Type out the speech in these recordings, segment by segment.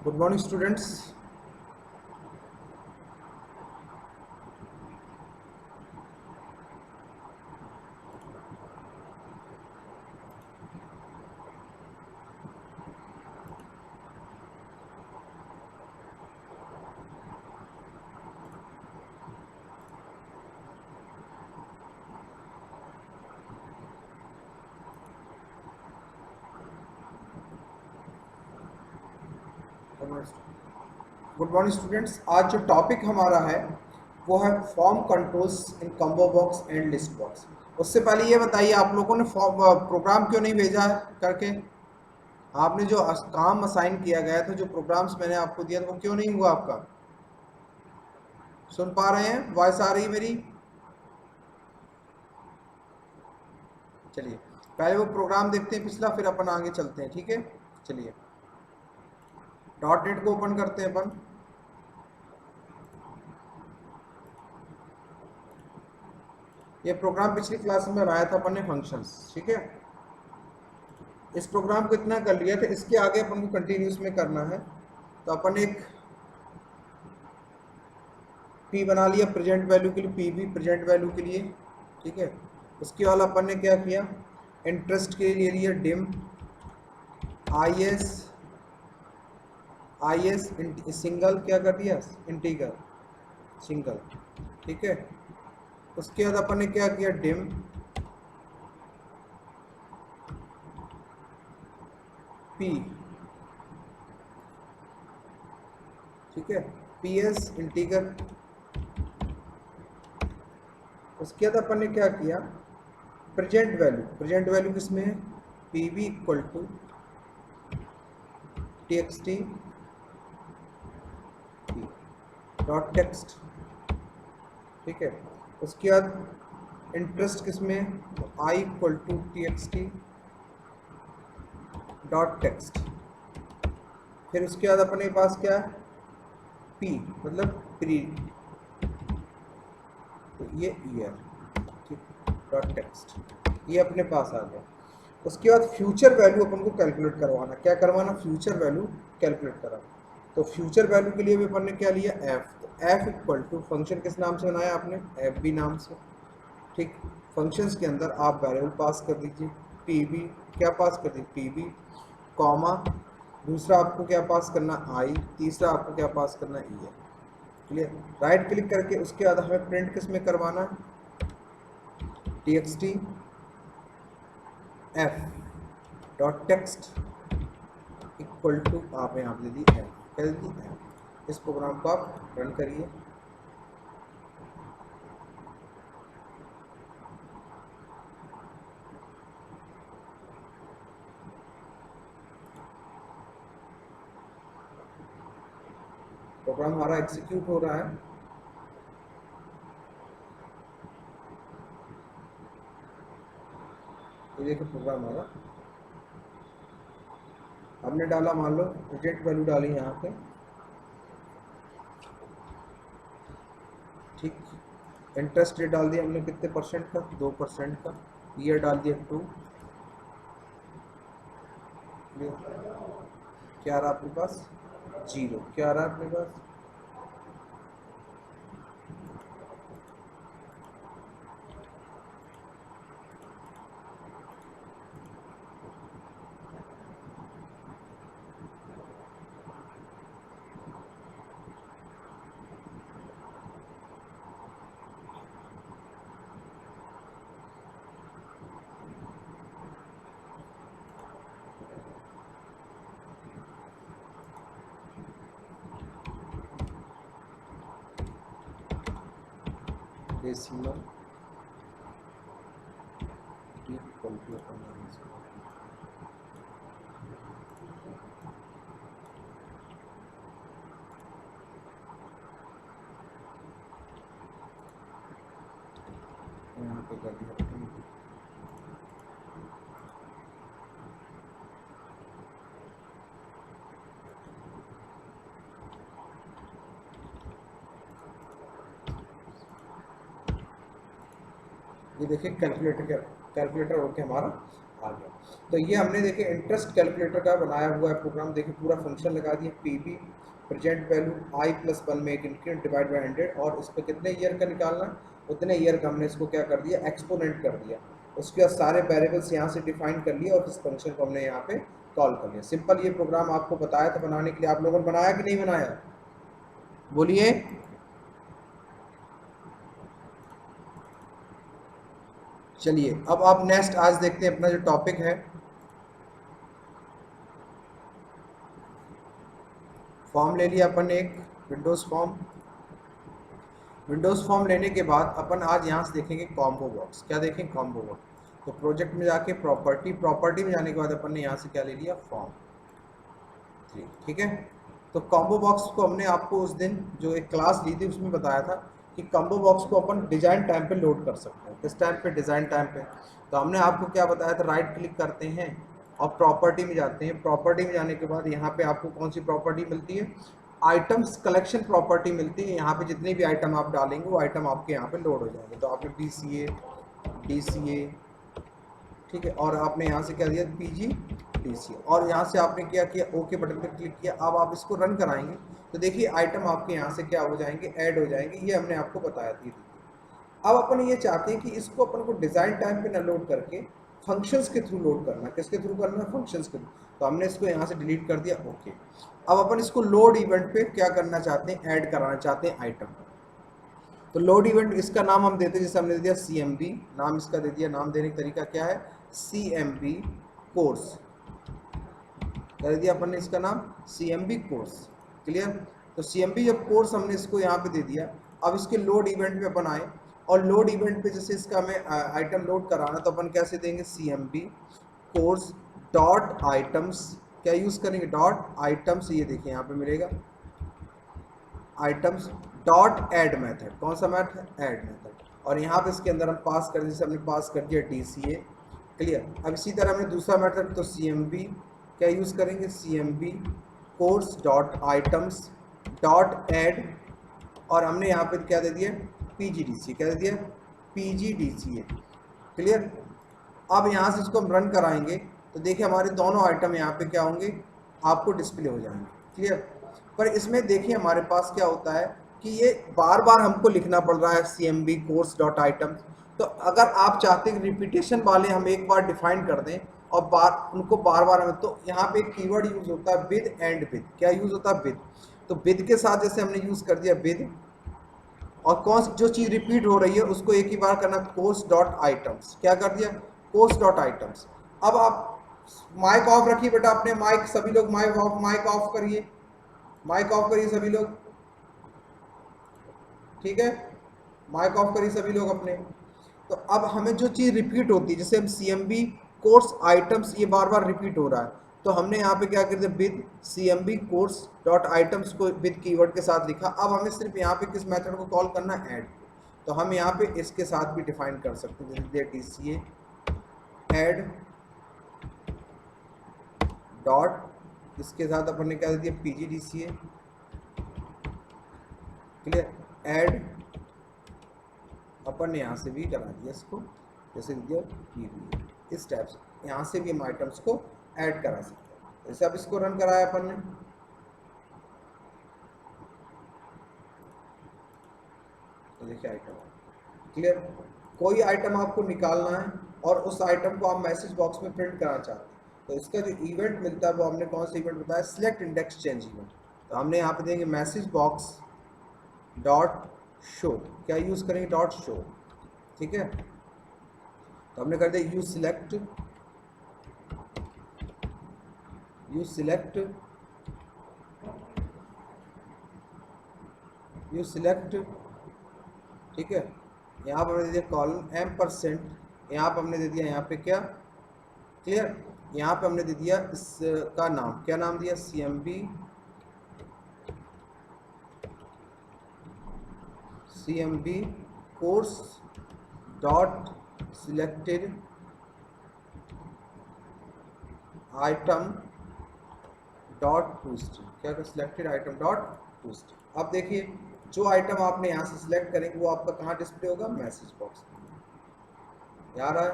Good morning, students. Good morning students. आज जो topic हमारा है वो है form controls in combo box and list box. उससे पहले ये बताइए, आप लोगों ने फॉर्म प्रोग्राम क्यों नहीं भेजा है करके? आपने जो काम असाइन किया गया था, जो प्रोग्राम्स मैंने आपको दिया था, वो क्यों नहीं हुआ आपका? सुन पा रहे हैं? वॉइस आ रही है मेरी? चलिए पहले वो प्रोग्राम देखते हैं पिछला, फिर अपन आगे चलते हैं। ठीक है, चलिए डॉट नेट को ओपन करते हैं अपन। ये प्रोग्राम पिछली क्लास में बनाया था अपन ने, फंक्शंस। ठीक है, इस प्रोग्राम को इतना कर लिया था, इसके आगे अपन को कंटिन्यूस में करना है। तो अपन एक पी बना लिया प्रेजेंट वैल्यू के लिए, पी भी प्रेजेंट वैल्यू के लिए। ठीक है, उसके बाद अपन ने क्या किया, इंटरेस्ट के लिए लिया डिम आई एस सिंगल, क्या कर दिया, इंटीगर सिंगल। ठीक है, उसके बाद अपन ने क्या किया, डिम पी। ठीक है, पी एस इंटीगर। उसके बाद अपन ने क्या किया, प्रेजेंट वैल्यू किसमें है, P B equal to T X T dot text. ठीक है, उसके बाद इंटरेस्ट किसमें है, तो I equal to T X T dot text. फिर उसके बाद अपने पास क्या है, पी मतलब प्री, तो ये ईयर, ठीक, डॉट टेक्स्ट, ये अपने पास आ गया। उसके बाद फ्यूचर वैल्यू अपन को कैलकुलेट करवाना, क्या करवाना, फ्यूचर वैल्यू कैलकुलेट कराना। तो फ्यूचर वैल्यू के लिए भी अपन ने क्या लिया, एफ। तो एफ इक्वल टू, फंक्शन किस नाम से बनाया आपने, एफ बी नाम से। ठीक, फंक्शंस के अंदर आप वेरिएबल पास कर दीजिए, पी बी, क्या पास कर दीजिए, पी बी कॉमा, दूसरा आपको क्या पास करना, आई, तीसरा आपको क्या पास करना, ई है। क्लियर, राइट क्लिक करके उसके बाद हमें प्रिंट किस में करवाना है, T X T F dot text equal to, आप यहाँ दे दी एफ, क्या दे दी एफ। इस प्रोग्राम को आप रन करिए। प्रोग्राम हमारा एग्जीक्यूट हो रहा है। ये देखिए प्रोग्राम हमारा, हमने डाला, मान लो प्रेजेंट वैल्यू डाली यहाँ पे। ठीक, इंटरेस्ट रेट डाल दिया हमने कितने परसेंट का, 2% का। ईयर डाल दिया 2। क्या आ रहा आपके पास, 0। क्या आ रहा है अपने पास, डेसिमल इक्वल टू, यहाँ पे कर दिया। ये देखिए कैलकुलेटर हो गया हमारा। आ गया। तो ये हमने देखे इंटरेस्ट कैलकुलेटर का बनाया हुआ है प्रोग्राम, देखिए पूरा फंक्शन लगा दिया, पीबी प्रेजेंट वैल्यू i+1 में एक इंक्रीमेंट डिवाइड बाय 100, और इस पर कितने ईयर का निकालना है, उतने ईयर का हमने इसको क्या कर दिया, एक्सपोनेंट कर दिया। उसके बाद सारे वेरिएबल्स यहाँ से डिफाइन कर लिए और इस फंक्शन को हमने यहाँ पे कॉल कर लिया। सिंपल ये प्रोग्राम आपको बताया था बनाने के लिए, आप लोगों ने बनाया कि नहीं बनाया, बोलिए। चलिए अब आप नेक्स्ट आज देखते हैं अपना जो टॉपिक है, फॉर्म ले लिया अपन एक विंडोज फॉर्म। विंडोज फॉर्म लेने के बाद अपन आज यहाँ से देखेंगे कॉम्बो बॉक्स। क्या देखें, कॉम्बो बॉक्स। तो प्रोजेक्ट में जाके प्रॉपर्टी में जाने के बाद अपन ने यहाँ से क्या ले लिया, फॉर्म 3, ठीक है। तो कॉम्बो बॉक्स को हमने आपको उस दिन जो एक क्लास ली थी उसमें बताया था कि कॉम्बो बॉक्स को अपन डिजाइन टाइम पे लोड कर सकते हैं। किस टाइम पे, डिजाइन टाइम पे। तो हमने आपको क्या बताया था, राइट क्लिक करते हैं और प्रॉपर्टी में जाते हैं। प्रॉपर्टी में जाने के बाद यहाँ पे आपको कौन सी प्रॉपर्टी मिलती है, आइटम्स कलेक्शन प्रॉपर्टी मिलती है। यहाँ पे जितने भी आइटम आप डालेंगे वो आइटम आपके यहाँ पे लोड हो जाएंगे। तो आपने DCA, ठीक है, और आपने यहाँ से क्या दिया, PGDCA, और यहाँ से आपने क्या किया, ओके बटन पर क्लिक किया। अब आप इसको रन कराएंगे तो देखिए आइटम आपके यहाँ से क्या हो जाएंगे, ऐड हो जाएंगे। ये हमने आपको बताया थी। अब अपन ये चाहते हैं कि इसको अपन को डिजाइन टाइम पे ना लोड करके फंक्शंस के थ्रू लोड करना। किसके थ्रू करना है, फंक्शंस के थ्रू। तो हमने इसको यहाँ से डिलीट कर दिया, ओके। अब अपन इसको लोड इवेंट पे क्या करना चाहते हैं, ऐड कराना चाहते हैं आइटम। तो लोड इवेंट इसका नाम हम देते हैं, जैसे हमने दे दिया CMB, नाम इसका दे दिया। नाम देने का तरीका क्या है, CMB कोर्स कर दिया अपन ने, इसका नाम CMB कोर्स। क्लियर। तो CMB जब कोर्स हमने इसको यहाँ पे दे दिया, अब इसके लोड इवेंट पे अपन आए और लोड इवेंट पे जैसे इसका हमें आइटम लोड कराना, तो अपन कैसे देंगे, CMB कोर्स डॉट आइटम्स, क्या यूज करेंगे, डॉट आइटम्स। ये देखिए यहाँ पे मिलेगा आइटम्स डॉट ऐड मेथड। कौन सा मेथड, ऐड मेथड। और यहाँ पे इसके अंदर हम पास कर, जैसे हमने पास कर दिया DCA। क्लियर। अब इसी तरह हमने दूसरा मेथड, तो CMB क्या यूज करेंगे, CMB course dot items dot add, और हमने यहाँ पे क्या दे दिया, PGDCA। क्या दे दिया, PGDCA। क्लियर। अब यहाँ से इसको हम रन कराएंगे तो देखिए हमारे दोनों आइटम यहाँ पे क्या होंगे, आपको डिस्प्ले हो जाएंगे। क्लियर। पर इसमें देखिए हमारे पास क्या होता है कि ये बार बार हमको लिखना पड़ रहा है, CMB कोर्स डॉट आइटम। तो अगर आप चाहते हैं रिपीटेशन वाले हम एक बार डिफाइन कर दें और उनको बार बार हमें, तो यहाँ पे एक कीवर्ड यूज होता है विद एंड विद। क्या यूज होता है, विद। तो विद के साथ जैसे हमने यूज कर दिया विद, और कौन सी जो चीज रिपीट हो रही है उसको एक ही बार करना, कोर्स डॉट आइटम्स। क्या कर दिया, कोर्स डॉट आइटम्स। अब आप माइक ऑफ रखिए बेटा अपने, माइक सभी लोग माइक ऑफ करिए, माइक ऑफ करिए सभी लोग, ठीक है, माइक ऑफ करिए सभी लोग अपने। तो अब हमें जो चीज रिपीट होती है, जैसे हम CMB कोर्स आइटम्स, ये बार बार रिपीट हो रहा है, तो हमने यहाँ पे क्या कर दिया, with CMB course dot items को विद कीवर्ड के साथ लिखा। अब हमें सिर्फ यहाँ पे किस मेथड को कॉल करना है, ऐड। तो हम यहाँ पे इसके साथ भी डिफाइन कर सकते हैं, जैसे DCA ऐड डॉट, इसके साथ अपन ने क्या दे दिया, PGDCA। क्लियर। ऐड अपन ने यहाँ से भी करा दिया इसको, जैसे दिया PV। इस टाइप से यहाँ से भी हम आइटम्स को ऐड करा सकते हैं। जैसे अब इसको रन कराया अपन ने, तो देखिए आइटम। क्लियर। कोई आइटम आपको निकालना है और उस आइटम को आप मैसेज बॉक्स में प्रिंट कराना चाहते हैं, तो इसका जो इवेंट मिलता है वो हमने कौन सा इवेंट बताया, सिलेक्ट इंडेक्स चेंज इवेंट। तो हमने यहाँ पे देंगे मैसेज बॉक्स डॉट शो। क्या यूज करेंगे, डॉट शो। ठीक है। तो हमने कर दिया यूज सिलेक्ट, ठीक है। यहाँ पर हमने दे दिया कॉलम %, यहाँ पर हमने दे दिया यहाँ पे क्या, क्लियर। यहाँ पे हमने दे दिया इसका नाम, क्या नाम दिया, CMB course dot selected item dot टूस्ट। क्या कर, सिलेक्टेड आइटम डॉट टूस्ट। अब देखिए जो आइटम आपने यहाँ से सिलेक्ट करेंगे वो आपका कहाँ डिस्प्ले होगा, मैसेज बॉक्स में, याद है,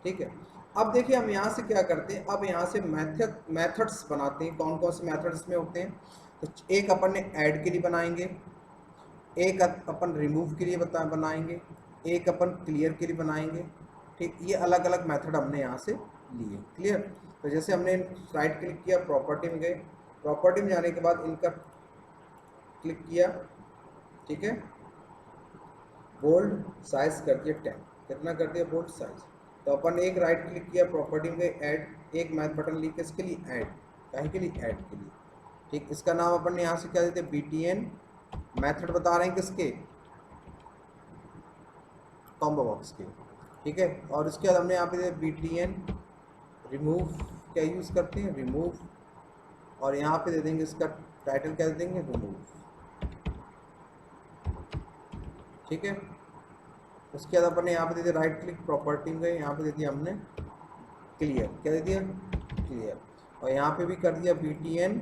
ठीक है। अब देखिए हम यहाँ से क्या करते हैं, अब यहाँ से मेथड्स बनाते हैं। कौन कौन से मेथड्स में होते हैं, तो एक अपन ने ऐड के लिए बनाएंगे, एक अपन रिमूव के लिए बनाएंगे, एक अपन क्लियर के लिए बनाएंगे। ठीक, ये अलग अलग मेथड हमने यहाँ से लिए। क्लियर। तो जैसे हमने राइट क्लिक किया, प्रॉपर्टी में गए, प्रॉपर्टी में जाने के बाद इनका क्लिक किया, ठीक है, बोल्ड साइज कर दिया 10। कितना कर दिया बोल्ड साइज। तो अपन एक राइट क्लिक किया, प्रॉपर्टी में गए, ऐड, एक मैथ बटन लिख के इसके लिए ऐड, काहे के लिए, ऐड के लिए। ठीक, इसका नाम अपन ने यहाँ से क्या देते, BTN मेथड बता रहे हैं किसके, कॉम्बो बॉक्स के। ठीक है, और इसके बाद हमने यहाँ पे BTN रिमूव, क्या यूज़ करते हैं, रिमूव, और यहाँ पे दे देंगे इसका टाइटल क्या दे देंगे, रिमूव। ठीक है, उसके बाद अपन ने यहाँ पे दे दिया राइट क्लिक, प्रॉपर्टी में गए, यहाँ पे दे दिया हमने क्लियर, क्या दे दिया, क्लियर, और यहाँ पे भी कर दिया BTN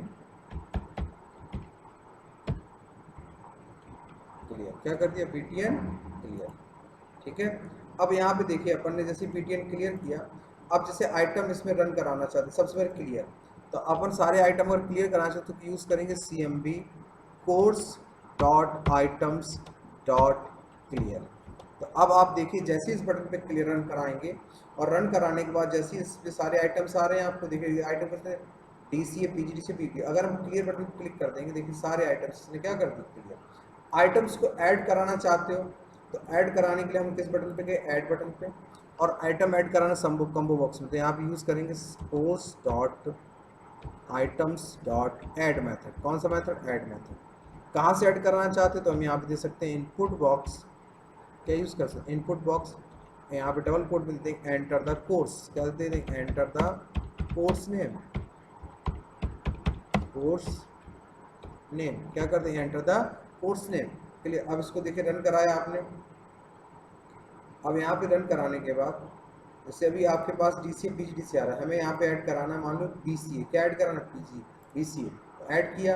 क्लियर, क्या कर दिया, BTN क्लियर। ठीक है, अब यहाँ पे देखिए अपन ने जैसे BTN क्लियर किया, अब जैसे आइटम इसमें रन कराना चाहते हैं, सबसे पहले क्लियर, तो अपन सारे आइटम अगर क्लियर कराना चाहते तो यूज़ करेंगे CMB course dot items dot clear. तो अब आप देखिए जैसे इस बटन पे क्लियर रन कराएंगे, और रन कराने के बाद जैसे इस पे सारे आइटम्स आ रहे हैं, आपको देखिए आइटम करते DCA PGDCA PPA, अगर हम क्लियर बटन पर क्लिक कर देंगे, देखिए सारे आइटम्स इसने क्या कर दिया, क्लियर। आइटम्स को ऐड कराना चाहते हो तो ऐड कराने के लिए हम किस बटन पे गए, ऐड बटन पे, और आइटम ऐड कराना कम्बो बॉक्स में, तो यहाँ पे यूज़ करेंगे course dot items dot add method. कौन सा मेथड, ऐड मेथड। कहाँ से ऐड कराना चाहते हो तो हम यहाँ पे दे सकते हैं इनपुट बॉक्स, क्या यूज़ कर सकते हैं, इनपुट बॉक्स, यहाँ पे डबल कोड में देते हैं एंटर द कोर्स, क्या दे देंगे, enter the course name, course name, क्या कर देंगे, एंटर द कोर्स नेम के लिए। अब इसको देखिए रन कराया आपने, अब यहाँ पे रन कराने के बाद जैसे अभी आपके पास DCA PGDCA आ रहा है, हमें यहाँ पे ऐड कराना है, मान लो BCA, क्या ऐड कराना, BCA, तो ऐड किया,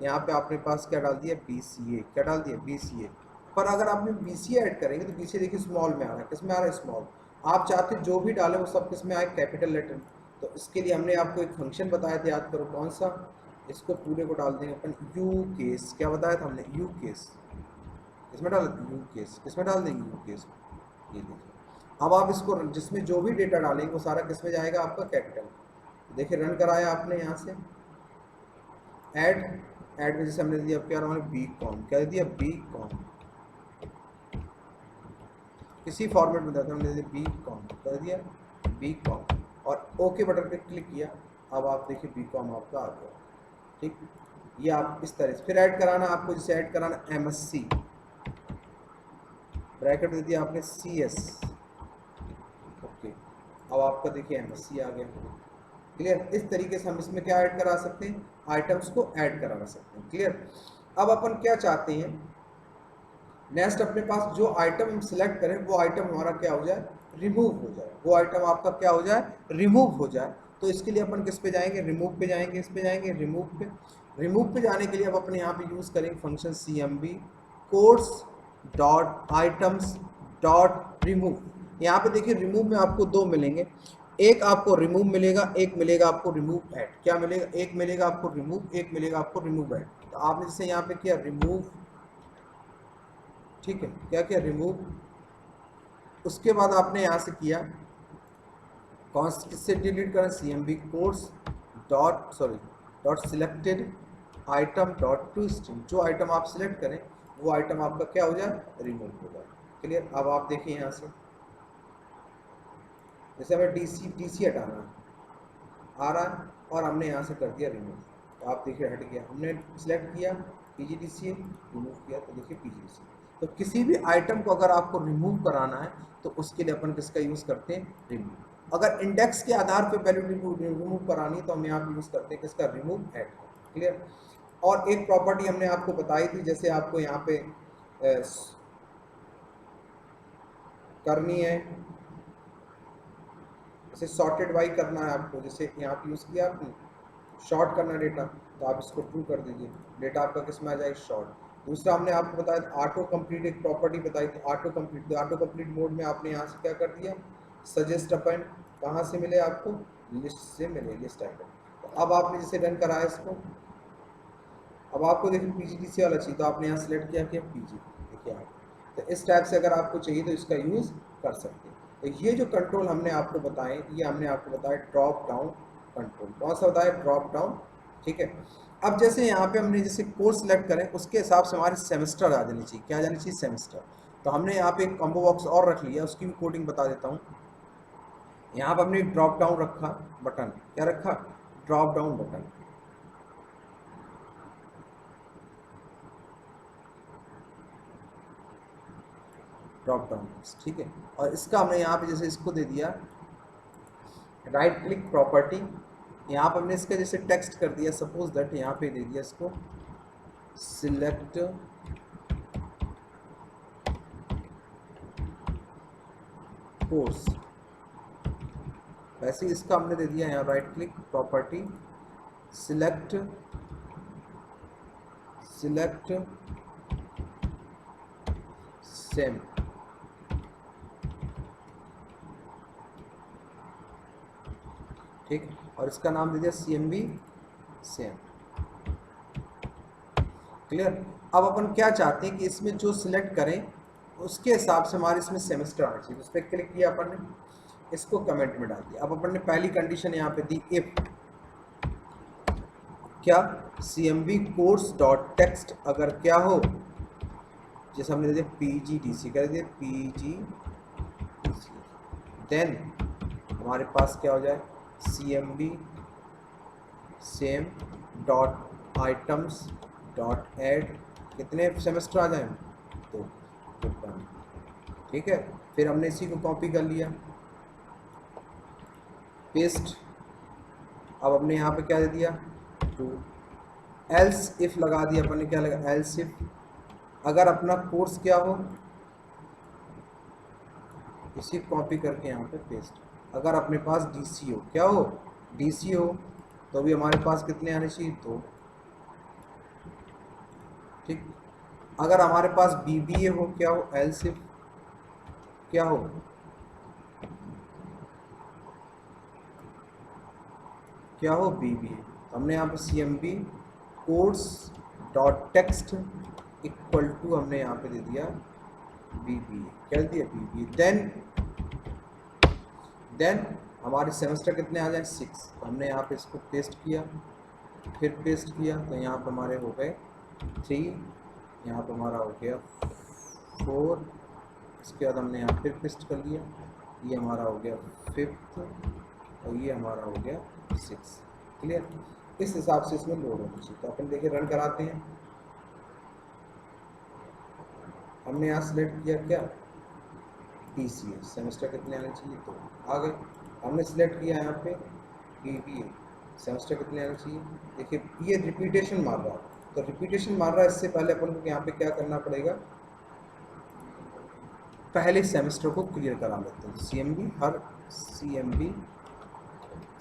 यहाँ पे आपने पास क्या डाल दिया, BCA, क्या डाल दिया, BCA। पर अगर आपने BCA ऐड करेंगे तो BCA देखिए स्मॉल में आ रहा है, किस में आ रहा है, स्मॉल। आप चाहते जो भी डालें वो सब किस में आए, कैपिटल लेटर। तो इसके लिए हमने आपको एक फंक्शन बताया था, याद करो कौन सा, इसको पूरे को डाल देंगे अपन यू केस, क्या बताया था हमने, यू केस, इसमें डाल यू केस, किसमें डाल देंगे, यू केस। ये देखिए अब आप इसको जिसमें जो भी डेटा डालेंगे वो सारा किसमें जाएगा, आपका कैपिटल। देखिए रन कराया आपने यहाँ से, ऐड में जैसे हमने दिया क्या, हमने BCom, क्या दिया, BCom, किसी फॉर्मेट में था हमने दिया BCom, क्या दिया, BCom, और ओके बटन पे क्लिक किया। अब आप देखिए BCom आपका आ गया। ठीक, ये आप इस तरह से फिर ऐड कराना आपको, जैसे ऐड कराना MSc, ब्रैकेट दे दिया आपने CS, ओके, अब आपका देखिए MSc आ गया। क्लियर, इस तरीके से हम इसमें क्या ऐड करा सकते हैं, आइटम्स को ऐड करा सकते हैं। क्लियर। अब अपन क्या चाहते हैं, नेक्स्ट अपने पास जो आइटम हम सिलेक्ट करें वो आइटम हमारा क्या हो जाए, रिमूव हो जाए, वो आइटम आपका क्या हो जाए, रिमूव हो जाए। तो इसके लिए अपन किस पे जाएंगे, रिमूव पे जाएंगे, इस पे जाएंगे रिमूव पे। रिमूव पे जाने के लिए अब अपने यहाँ पे यूज़ करेंगे function CMB course dot items dot remove. यहाँ पे देखिए रिमूव में आपको दो मिलेंगे, एक आपको रिमूव मिलेगा, एक मिलेगा आपको रिमूव ऐड। क्या मिलेगा, एक मिलेगा आपको रिमूव, एक मिलेगा आपको रिमूव ऐड। तो आपने जैसे यहाँ पे किया रिमूव, ठीक है, क्या किया, रिमूव। उसके बाद आपने यहाँ से किया कौन किससे डिलीट करें, CMB course dot selected item dot to string. जो आइटम आप सिलेक्ट करें वो आइटम आपका क्या हो जाए, रिमूव हो जाए। क्लियर। अब आप देखिए यहाँ से जैसे हमें DC हटाना आ रहा है और हमने यहाँ से कर दिया रिमूव, तो आप देखिए हट गया। हमने सिलेक्ट किया PGDCA, रिमूव किया तो देखिए PGDCA। तो किसी भी आइटम को अगर आपको रिमूव कराना है तो उसके लिए अपन किसका यूज़ करते हैं, रिमूव। अगर इंडेक्स के आधार पे वैल्यू रिमूव करानी तो हम यहाँ पे यूज़ करते हैं किसका, रिमूव ऐड। क्लियर। और एक प्रॉपर्टी हमने आपको बताई थी, जैसे आपको यहाँ पे करनी है, जैसे सॉर्टेड बाई करना है आपको, जैसे यहाँ पे यूज़ किया आपने शॉर्ट करना डेटा, तो आप इसको ट्रू कर दीजिए, डेटा आपका किस में आ जाएगा, शॉर्ट। दूसरा हमने आपको बताया ऑटो कंप्लीट, एक प्रॉपर्टी बताई थी ऑटो कंप्लीट। तो ऑटो कंप्लीट मोड में आपने यहाँ से क्या कर दिया, सजेस्ट अपन कहाँ से मिले आपको? लिस्ट से मिले, लिस्ट आइटम। तो अब आपने जैसे रन कराया इसको, अब आपको देखिए पीजीडीसी वाला चाहिए तो आपने यहाँ सेलेक्ट किया कि पीजी, देखिए आप। तो इस टाइप से अगर आपको चाहिए तो इसका यूज़ कर सकते हैं। तो ये जो कंट्रोल हमने आपको बताए, ये हमने आपको बताया ड्रॉप डाउन कंट्रोल। कौन सा बताया? Drop down. ठीक है। अब जैसे यहाँ पे हमने जैसे कोर्स सेलेक्ट करें उसके हिसाब से हमारे सेमेस्टर आ जानी चाहिए। क्या आ जानी चाहिए? सेमेस्टर। तो हमने यहाँ पे एक कॉम्बो बॉक्स और रख लिया, उसकी भी कोडिंग बता देता हूँ। यहाँ पर हमने ड्रॉप डाउन रखा बटन, क्या रखा? Drop down button. Drop down, ठीक है। और इसका हमने यहाँ पे जैसे इसको दे दिया राइट क्लिक प्रॉपर्टी, यहाँ पर हमने इसका जैसे टेक्स्ट कर दिया, सपोज दैट यहाँ पे दे दिया इसको सिलेक्ट कोर्स। वैसे ही इसका हमने दे दिया यहाँ right click property select same. ठीक, और इसका नाम दे दिया CMB सेम। क्लियर। अब अपन क्या चाहते हैं कि इसमें जो सिलेक्ट करें उसके हिसाब से हमारे इसमें सेमेस्टर आना चाहिए। उस पर क्लिक किया अपन ने, इसको कमेंट में डाल दिया। अब अपन ने पहली कंडीशन यहाँ पे दी इफ क्या CMB कोर्स डॉट टेक्स्ट अगर क्या हो, जैसे हमने दे दिया PGDC कर दिया PGDC, देन हमारे पास क्या हो जाए CMB same dot items dot add, कितने सेमेस्टर आ जाए? तो ठीक है। फिर हमने इसी को कॉपी कर लिया, पेस्ट। अब हमने यहाँ पे क्या दे दिया? टू एल्स इफ लगा दिया अपन ने, क्या लगा? एल्स इफ अगर अपना कोर्स क्या हो, इसी कॉपी करके यहाँ पे पेस्ट। अगर अपने पास DC हो, क्या हो? DC हो, तो भी हमारे पास कितने आने चाहिए? दो। ठीक। अगर हमारे पास BBA हो, क्या हो? एल्स इफ क्या हो? क्या हो? BBA। तो हमने यहाँ पे CMB course dot text equal to हमने यहाँ पे दे दिया BBA, क्या दे दिया? BBA। देन हमारे सेमेस्टर कितने आ जाए? 6। तो हमने यहाँ पे इसको पेस्ट किया, फिर पेस्ट किया, तो यहाँ पे हमारे हो गए 3, यहाँ पे हमारा हो गया 4, इसके बाद हमने यहाँ फिर पेस्ट कर लिया, ये हमारा हो गया 5th और ये हमारा हो गया 6। क्लियर। इस हिसाब से इसमें लोड होना चाहिए। तो अपन देखिए रन कराते हैं। हमने यहाँ सेलेक्ट किया क्या? DCA सेमेस्टर कितने आने चाहिए? तो आ गए। हमने सेलेक्ट किया यहाँ पे BBA सेमेस्टर कितने आने चाहिए? देखिए ये रिपीटेशन मार रहा है, तो रिपीटेशन मार रहा है, इससे पहले अपन को यहाँ पे क्या करना पड़ेगा? पहले सेमेस्टर को क्लियर करा लेते हैं। CMB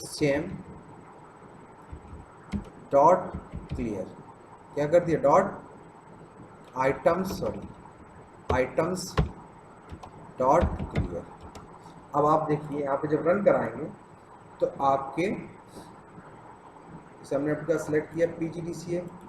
सेम डॉट क्लियर, क्या कर दिया? Dot items dot clear. अब आप देखिए यहाँ पे जब रन कराएंगे तो आपके, जैसे हमने आपका सेलेक्ट किया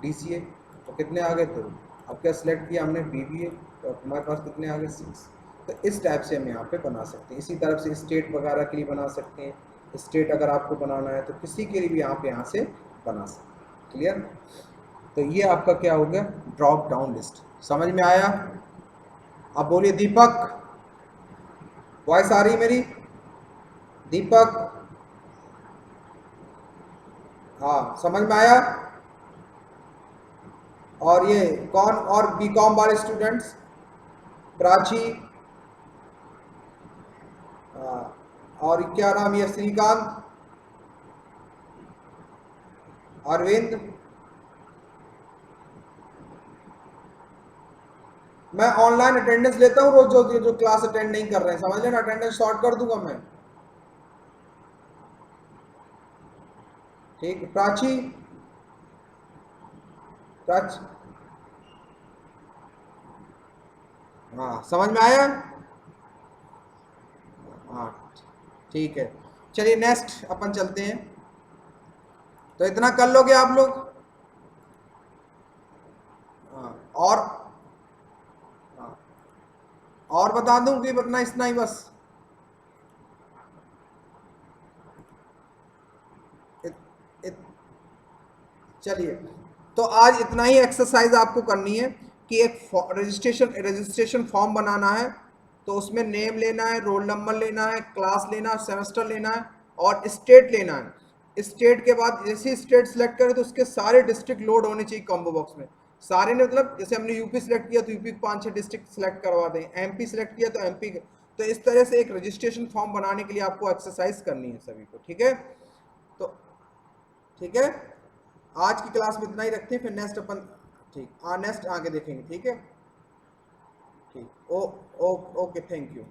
DCA तो कितने आ गए? 2। अब क्या सेलेक्ट किया हमने? BBA, तो हमारे पास कितने आ गए? 6। तो इस टाइप से हम यहाँ पे बना सकते हैं। इसी तरफ से स्टेट वगैरह के लिए बना सकते हैं। स्टेट अगर आपको बनाना है तो किसी के लिए भी आप यहाँ से बना सकते हैं। क्लियर। तो ये आपका क्या हो गया? Drop down list. समझ में आया? अब बोलिए दीपक, वॉइस आ रही मेरी? दीपक, हाँ समझ में आया? और ये कौन और BCom वाले स्टूडेंट्स? प्राची, और क्या नाम ये? श्रीकांत, अरविंद। मैं ऑनलाइन अटेंडेंस लेता हूँ रोज, जो क्लास अटेंड नहीं कर रहे हैं, समझ लेना अटेंडेंस शॉर्ट कर दूंगा मैं। ठीक। प्राची, हाँ समझ में आया? हाँ ठीक है। चलिए नेक्स्ट अपन चलते हैं। तो इतना कर लोगे आप लोग? हाँ, हाँ, और बता दूं कि बतना इतना ही बस? इत, इत, चलिए, तो आज इतना ही एक्सरसाइज आपको करनी है कि एक रजिस्ट्रेशन फॉर्म बनाना है। तो उसमें नेम लेना है, रोल नंबर लेना है, क्लास लेना है, सेमेस्टर लेना है और स्टेट लेना है। स्टेट के बाद जैसे स्टेट सेलेक्ट करें तो उसके सारे डिस्ट्रिक्ट लोड होने चाहिए कॉम्बो बॉक्स में। सारे ने मतलब जैसे हमने यूपी सेलेक्ट किया तो यूपी के 5-6 डिस्ट्रिक्ट सेलेक्ट करवा दें, एमपी सेलेक्ट किया तो एमपी। तो इस तरह से एक रजिस्ट्रेशन फॉर्म बनाने के लिए आपको एक्सरसाइज करनी है सभी को, ठीक है? तो ठीक है, आज की क्लास में इतना ही रखते हैं, फिर नेक्स्ट अपन, ठीक, नेक्स्ट आगे देखेंगे, ठीक है? ठीक, ओ, ओके, थैंक यू।